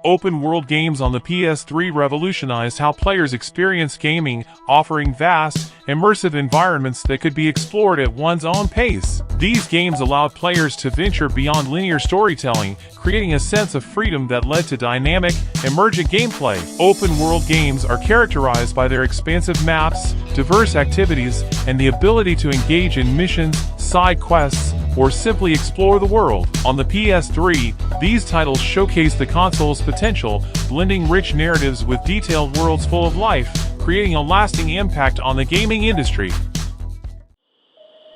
Open-world games on the PS3 revolutionized how players experience gaming, offering vast, immersive environments that could be explored at one's own pace. These games allowed players to venture beyond linear storytelling, creating a sense of freedom that led to dynamic, emergent gameplay. Open-world games are characterized by their expansive maps, diverse activities, and the ability to engage in missions, side quests, or simply explore the world. On the PS3, these titles showcase the console's potential, blending rich narratives with detailed worlds full of life, creating a lasting impact on the gaming industry.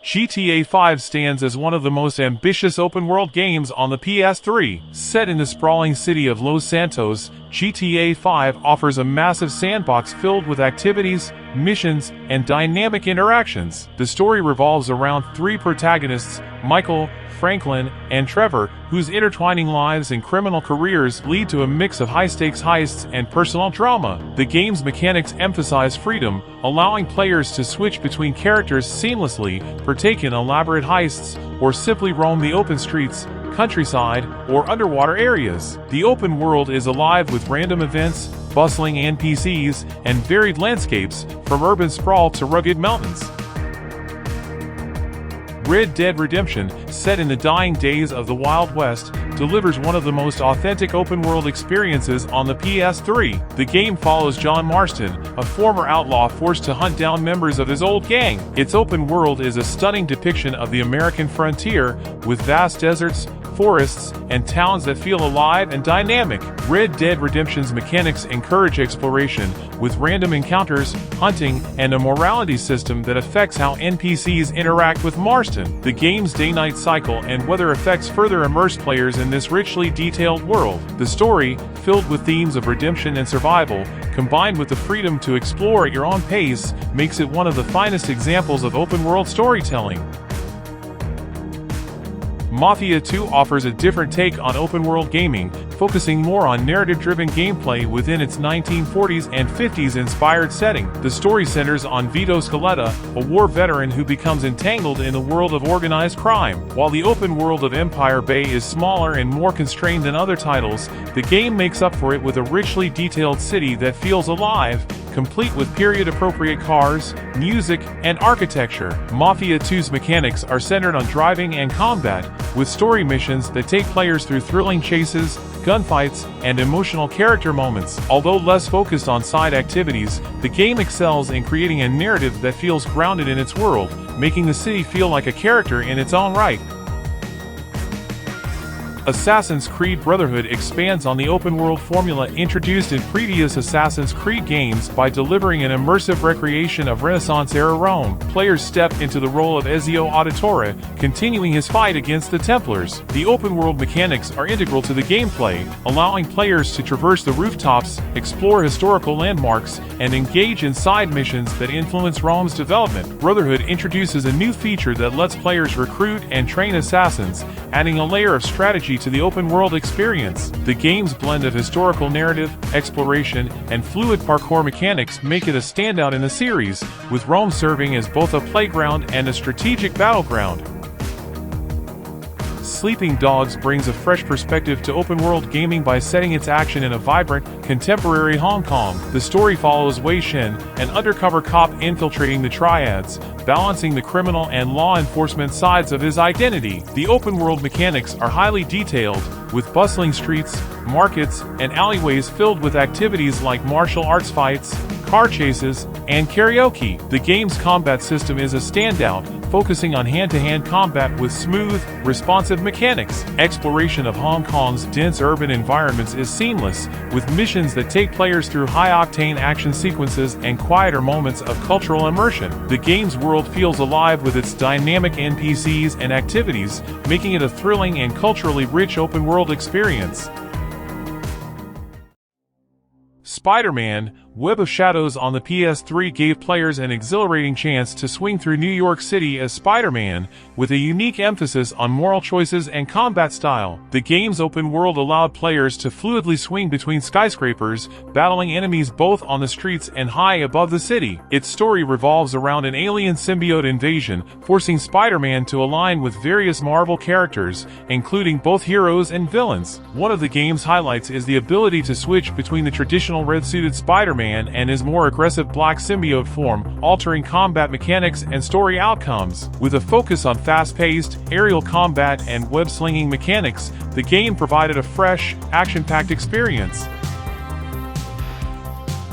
GTA 5 stands as one of the most ambitious open-world games on the PS3. Set in the sprawling city of Los Santos, GTA 5 offers a massive sandbox filled with activities, missions, and dynamic interactions. The story revolves around three protagonists, Michael, Franklin, and Trevor, whose intertwining lives and criminal careers lead to a mix of high-stakes heists and personal drama. The game's mechanics emphasize freedom, allowing players to switch between characters seamlessly, partake in elaborate heists, or simply roam the open streets, countryside, or underwater areas. The open world is alive with random events, bustling NPCs, and varied landscapes, from urban sprawl to rugged mountains. Red Dead Redemption, set in the dying days of the Wild West, delivers one of the most authentic open-world experiences on the PS3. The game follows John Marston, a former outlaw forced to hunt down members of his old gang. Its open world is a stunning depiction of the American frontier, with vast deserts, forests, and towns that feel alive and dynamic. Red Dead Redemption's mechanics encourage exploration, with random encounters, hunting, and a morality system that affects how NPCs interact with Marston. The game's day-night cycle and weather effects further immerse players in this richly detailed world. The story, filled with themes of redemption and survival, combined with the freedom to explore at your own pace, makes it one of the finest examples of open-world storytelling. Mafia 2 offers a different take on open-world gaming, focusing more on narrative-driven gameplay within its 1940s and 50s inspired setting. The story centers on Vito Scaletta, a war veteran who becomes entangled in the world of organized crime. While the open world of Empire Bay is smaller and more constrained than other titles, the game makes up for it with a richly detailed city that feels alive, complete with period-appropriate cars, music, and architecture. Mafia 2's mechanics are centered on driving and combat, with story missions that take players through thrilling chases, gunfights, and emotional character moments. Although less focused on side activities, the game excels in creating a narrative that feels grounded in its world, making the city feel like a character in its own right. Assassin's Creed Brotherhood expands on the open-world formula introduced in previous Assassin's Creed games by delivering an immersive recreation of Renaissance-era Rome. Players step into the role of Ezio Auditore, continuing his fight against the Templars. The open-world mechanics are integral to the gameplay, allowing players to traverse the rooftops, explore historical landmarks, and engage in side missions that influence Rome's development. Brotherhood introduces a new feature that lets players recruit and train assassins, adding a layer of strategy to the open-world experience. The game's blend of historical narrative, exploration, and fluid parkour mechanics make it a standout in the series, with Rome serving as both a playground and a strategic battleground. Sleeping Dogs brings a fresh perspective to open-world gaming by setting its action in a vibrant, contemporary Hong Kong. The story follows Wei Shen, an undercover cop infiltrating the Triads, balancing the criminal and law enforcement sides of his identity. The open-world mechanics are highly detailed, with bustling streets, markets, and alleyways filled with activities like martial arts fights, car chases, and karaoke. The game's combat system is a standout, focusing on hand-to-hand combat with smooth, responsive mechanics. Exploration of Hong Kong's dense urban environments is seamless, with missions that take players through high-octane action sequences and quieter moments of cultural immersion. The game's world feels alive with its dynamic NPCs and activities, making it a thrilling and culturally rich open-world experience. Spider-Man: Web of Shadows on the PS3 gave players an exhilarating chance to swing through New York City as Spider-Man, with a unique emphasis on moral choices and combat style. The game's open world allowed players to fluidly swing between skyscrapers, battling enemies both on the streets and high above the city. Its story revolves around an alien symbiote invasion, forcing Spider-Man to align with various Marvel characters, including both heroes and villains. One of the game's highlights is the ability to switch between the traditional red-suited Spider-Man and his more aggressive black symbiote form, altering combat mechanics and story outcomes. With a focus on fast-paced, aerial combat and web-slinging mechanics, the game provided a fresh, action-packed experience.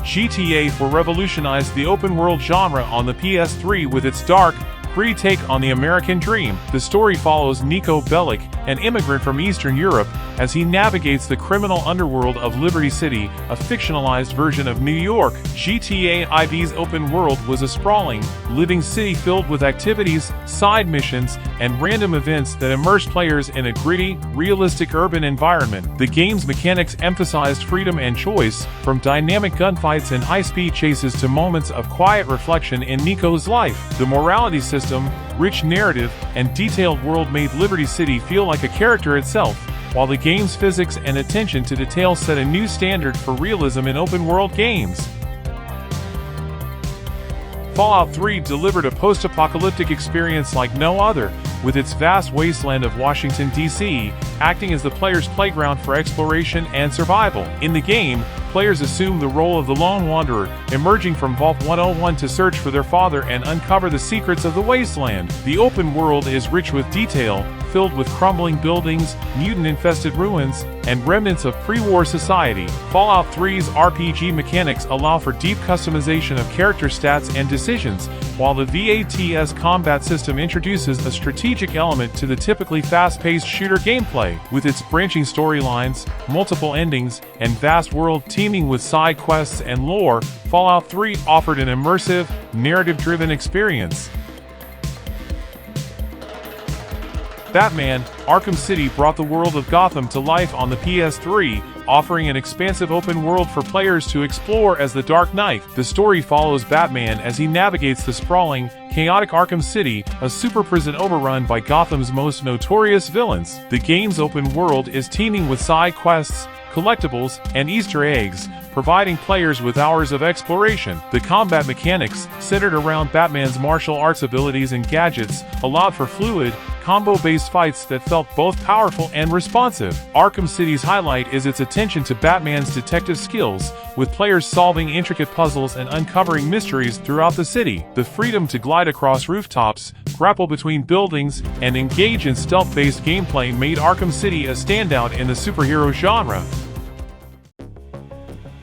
GTA 4 revolutionized the open-world genre on the PS3 with its dark, gritty take on the American dream. The story follows Nico Bellic, an immigrant from Eastern Europe, as he navigates the criminal underworld of Liberty City, a fictionalized version of New York. GTA IV's open world was a sprawling, living city filled with activities, side missions, and random events that immerse players in a gritty, realistic urban environment. The game's mechanics emphasized freedom and choice, from dynamic gunfights and high-speed chases to moments of quiet reflection in Nico's life. The morality system, rich narrative, and detailed world made Liberty City feel like a character itself, while the game's physics and attention to detail set a new standard for realism in open-world games. Fallout 3 delivered a post-apocalyptic experience like no other, with its vast wasteland of Washington, D.C., acting as the player's playground for exploration and survival. In the game, players assume the role of the lone wanderer, emerging from Vault 101 to search for their father and uncover the secrets of the wasteland. The open world is rich with detail, filled with crumbling buildings, mutant-infested ruins, and remnants of pre-war society. Fallout 3's RPG mechanics allow for deep customization of character stats and decisions, while the VATS combat system introduces a strategic element to the typically fast-paced shooter gameplay. With its branching storylines, multiple endings, and vast world teeming with side quests and lore, Fallout 3 offered an immersive, narrative-driven experience. Batman: Arkham City brought the world of Gotham to life on the PS3, offering an expansive open world for players to explore as the Dark Knight. The story follows Batman as he navigates the sprawling, chaotic Arkham City, a super prison overrun by Gotham's most notorious villains. The game's open world is teeming with side quests, collectibles, and Easter eggs, providing players with hours of exploration. The combat mechanics, centered around Batman's martial arts abilities and gadgets, allowed for fluid, combo-based fights that felt both powerful and responsive. Arkham City's highlight is its attention to Batman's detective skills, with players solving intricate puzzles and uncovering mysteries throughout the city. The freedom to glide across rooftops, grapple between buildings, and engage in stealth-based gameplay made Arkham City a standout in the superhero genre.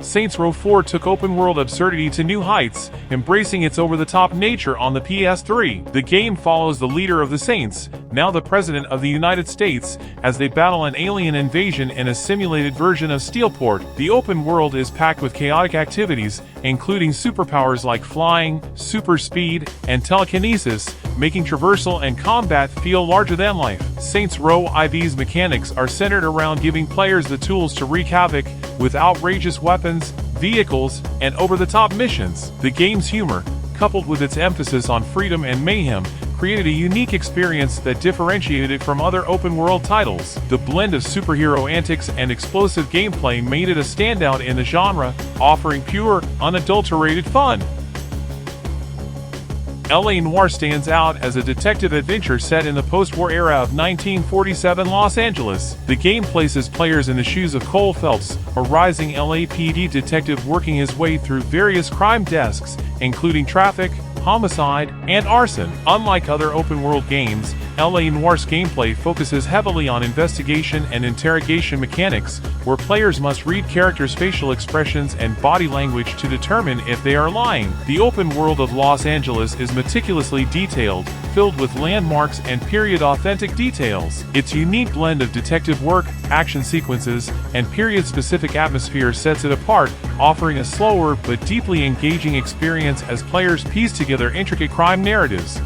Saints Row 4 took open-world absurdity to new heights, embracing its over-the-top nature on the PS3. The game follows the leader of the Saints, now the President of the United States, as they battle an alien invasion in a simulated version of Steelport. The open world is packed with chaotic activities, including superpowers like flying, super speed, and telekinesis, making traversal and combat feel larger than life. Saints Row IV's mechanics are centered around giving players the tools to wreak havoc with outrageous weapons, vehicles, and over-the-top missions. The game's humor, coupled with its emphasis on freedom and mayhem, created a unique experience that differentiated it from other open-world titles. The blend of superhero antics and explosive gameplay made it a standout in the genre, offering pure, unadulterated fun. LA Noire stands out as a detective adventure set in the post-war era of 1947 Los Angeles. The game places players in the shoes of Cole Phelps, a rising LAPD detective working his way through various crime desks, including traffic, homicide, and arson. Unlike other open-world games, LA Noire's gameplay focuses heavily on investigation and interrogation mechanics, where players must read characters' facial expressions and body language to determine if they are lying. The open world of Los Angeles is meticulously detailed, filled with landmarks and period-authentic details. Its unique blend of detective work, action sequences, and period-specific atmosphere sets it apart, offering a slower but deeply engaging experience as players piece together intricate crime narratives.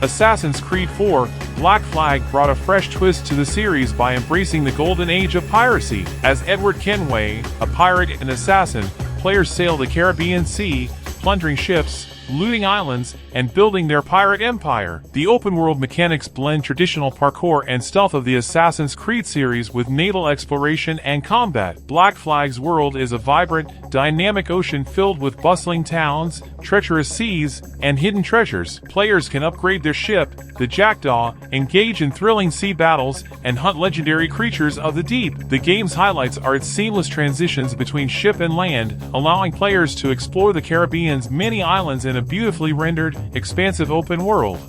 Assassin's Creed 4: Black Flag brought a fresh twist to the series by embracing the golden age of piracy. As Edward Kenway, a pirate and assassin, players sail the Caribbean Sea, plundering ships, looting islands, and building their pirate empire. The open-world mechanics blend traditional parkour and stealth of the Assassin's Creed series with naval exploration and combat. Black Flag's world is a vibrant, dynamic ocean filled with bustling towns, treacherous seas, and hidden treasures. Players can upgrade their ship, the Jackdaw, engage in thrilling sea battles, and hunt legendary creatures of the deep. The game's highlights are its seamless transitions between ship and land, allowing players to explore the Caribbean's many islands in a beautifully rendered, expansive open world.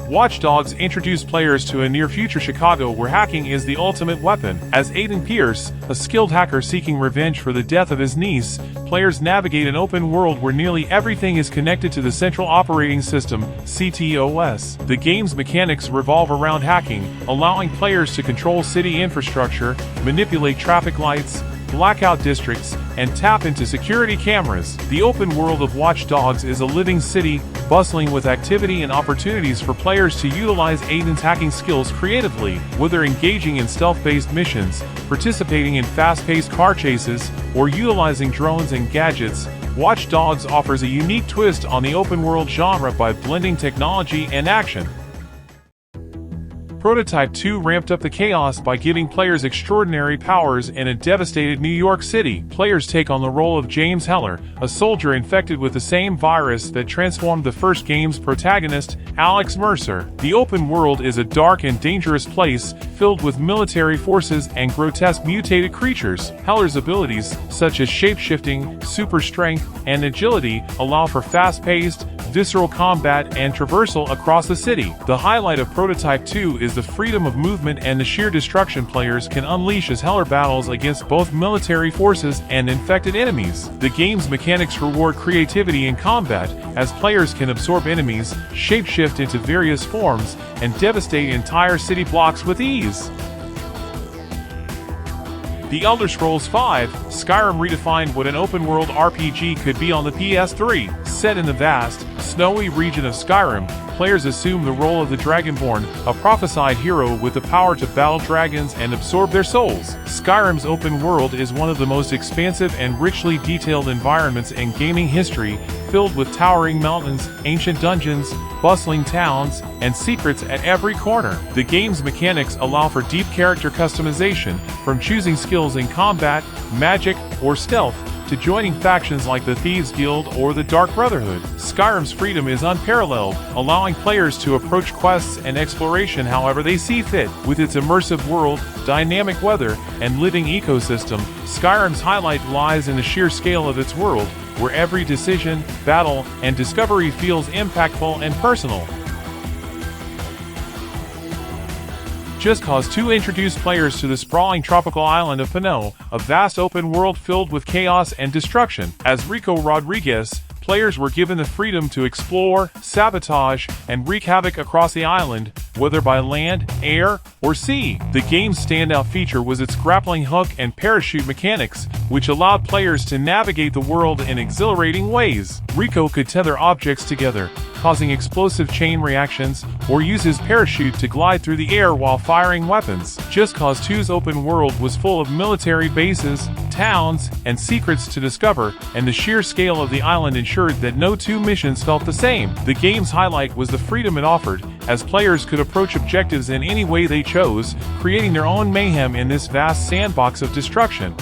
Watch Dogs introduced players to a near-future Chicago where hacking is the ultimate weapon. As Aiden Pierce, a skilled hacker seeking revenge for the death of his niece, players navigate an open world where nearly everything is connected to the Central Operating System, CTOS. The game's mechanics revolve around hacking, allowing players to control city infrastructure, manipulate traffic lights, blackout districts, and tap into security cameras. The open world of Watch Dogs is a living city, bustling with activity and opportunities for players to utilize Aiden's hacking skills creatively. Whether engaging in stealth-based missions, participating in fast-paced car chases, or utilizing drones and gadgets, Watch Dogs offers a unique twist on the open-world genre by blending technology and action. Prototype 2 ramped up the chaos by giving players extraordinary powers in a devastated New York City. Players take on the role of James Heller, a soldier infected with the same virus that transformed the first game's protagonist, Alex Mercer. The open world is a dark and dangerous place, filled with military forces and grotesque mutated creatures. Heller's abilities, such as shape-shifting, super strength, and agility, allow for fast-paced, visceral combat and traversal across the city. The highlight of Prototype 2 is the freedom of movement and the sheer destruction players can unleash as Heller battles against both military forces and infected enemies. The game's mechanics reward creativity in combat, as players can absorb enemies, shapeshift into various forms, and devastate entire city blocks with ease. The Elder Scrolls V: Skyrim redefined what an open-world RPG could be on the PS3. Set in the vast, snowy region of Skyrim, players assume the role of the Dragonborn, a prophesied hero with the power to battle dragons and absorb their souls. Skyrim's open world is one of the most expansive and richly detailed environments in gaming history, filled with towering mountains, ancient dungeons, bustling towns, and secrets at every corner. The game's mechanics allow for deep character customization, from choosing skills in combat, magic, or stealth, to joining factions like the Thieves Guild or the Dark Brotherhood. Skyrim's freedom is unparalleled, allowing players to approach quests and exploration however they see fit. With its immersive world, dynamic weather, and living ecosystem, Skyrim's highlight lies in the sheer scale of its world, where every decision, battle, and discovery feels impactful and personal. Just Cause 2 introduced players to the sprawling tropical island of Pinot, a vast open world filled with chaos and destruction. As Rico Rodriguez, players were given the freedom to explore, sabotage, and wreak havoc across the island, whether by land, air, or sea. The game's standout feature was its grappling hook and parachute mechanics, which allowed players to navigate the world in exhilarating ways. Rico could tether objects together, causing explosive chain reactions, or use his parachute to glide through the air while firing weapons. Just Cause 2's open world was full of military bases, towns, and secrets to discover, and the sheer scale of the island ensured that no two missions felt the same. The game's highlight was the freedom it offered, as players could approach objectives in any way they chose, creating their own mayhem in this vast sandbox of destruction.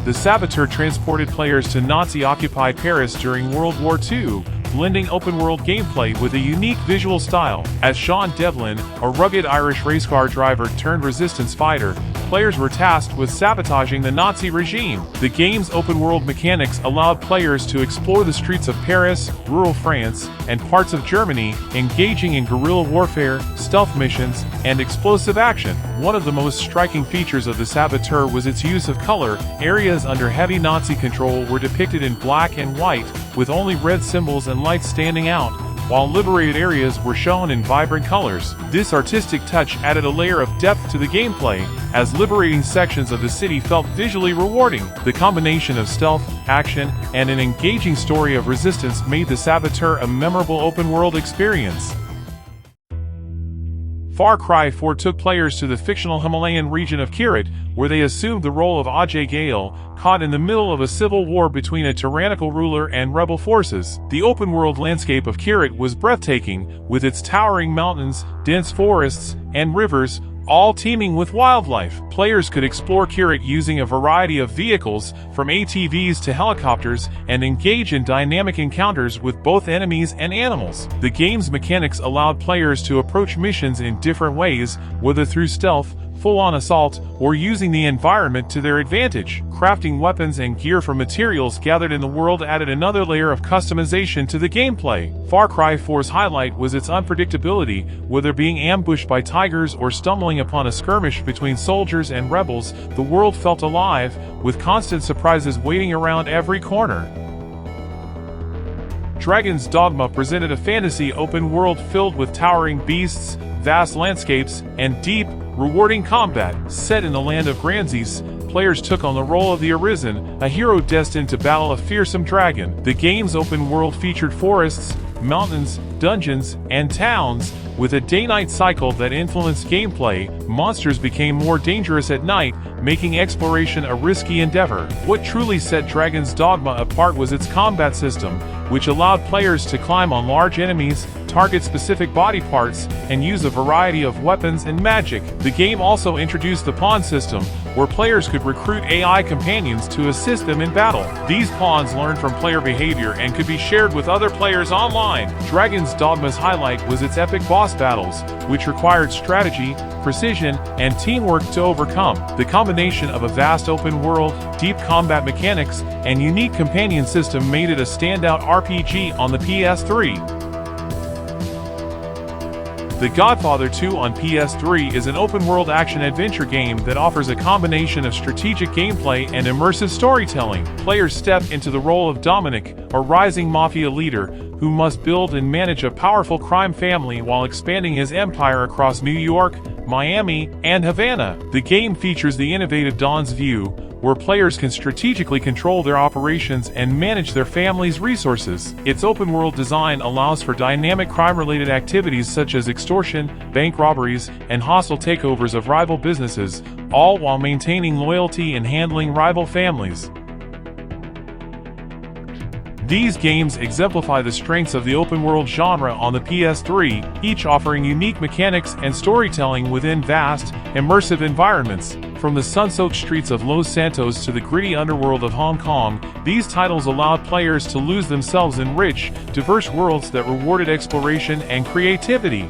The Saboteur transported players to Nazi-occupied Paris during World War II, blending open-world gameplay with a unique visual style. As Sean Devlin, a rugged Irish racecar driver turned resistance fighter, players were tasked with sabotaging the Nazi regime. The game's open-world mechanics allowed players to explore the streets of Paris, rural France, and parts of Germany, engaging in guerrilla warfare, stealth missions, and explosive action. One of the most striking features of the Saboteur was its use of color. Areas under heavy Nazi control were depicted in black and white, with only red symbols and lights standing out, while liberated areas were shown in vibrant colors. This artistic touch added a layer of depth to the gameplay, as liberating sections of the city felt visually rewarding. The combination of stealth, action, and an engaging story of resistance made the Saboteur a memorable open-world experience. Far Cry 4 took players to the fictional Himalayan region of Kirit, where they assumed the role of Ajay Ghale, caught in the middle of a civil war between a tyrannical ruler and rebel forces. The open-world landscape of Kirit was breathtaking, with its towering mountains, dense forests, and rivers, all teeming with wildlife. Players could explore Kirit using a variety of vehicles, from ATVs to helicopters, and engage in dynamic encounters with both enemies and animals. The game's mechanics allowed players to approach missions in different ways, whether through stealth, full-on assault, or using the environment to their advantage. Crafting weapons and gear from materials gathered in the world added another layer of customization to the gameplay. Far Cry 4's highlight was its unpredictability, whether being ambushed by tigers or stumbling upon a skirmish between soldiers and rebels. The world felt alive, with constant surprises waiting around every corner. Dragon's Dogma presented a fantasy open world filled with towering beasts, vast landscapes, and deep, rewarding combat. Set in the land of Granzes, players took on the role of the Arisen, a hero destined to battle a fearsome dragon. The game's open world featured forests, mountains, dungeons, and towns. With a day-night cycle that influenced gameplay, monsters became more dangerous at night, making exploration a risky endeavor. What truly set Dragon's Dogma apart was its combat system, which allowed players to climb on large enemies, target specific body parts, and use a variety of weapons and magic. The game also introduced the pawn system, where players could recruit AI companions to assist them in battle. These pawns learned from player behavior and could be shared with other players online. Dragon's Dogma's highlight was its epic boss battles, which required strategy, precision, and teamwork to overcome. The combination of a vast open world, deep combat mechanics, and unique companion system made it a standout RPG on the PS3. The Godfather 2 on PS3 is an open-world action-adventure game that offers a combination of strategic gameplay and immersive storytelling. Players step into the role of Dominic, a rising mafia leader, who must build and manage a powerful crime family while expanding his empire across New York, Miami, and Havana. The game features the innovative Don's View, where players can strategically control their operations and manage their family's resources. Its open-world design allows for dynamic crime-related activities such as extortion, bank robberies, and hostile takeovers of rival businesses, all while maintaining loyalty and handling rival families. These games exemplify the strengths of the open-world genre on the PS3, each offering unique mechanics and storytelling within vast, immersive environments. From the sun-soaked streets of Los Santos to the gritty underworld of Hong Kong, these titles allowed players to lose themselves in rich, diverse worlds that rewarded exploration and creativity.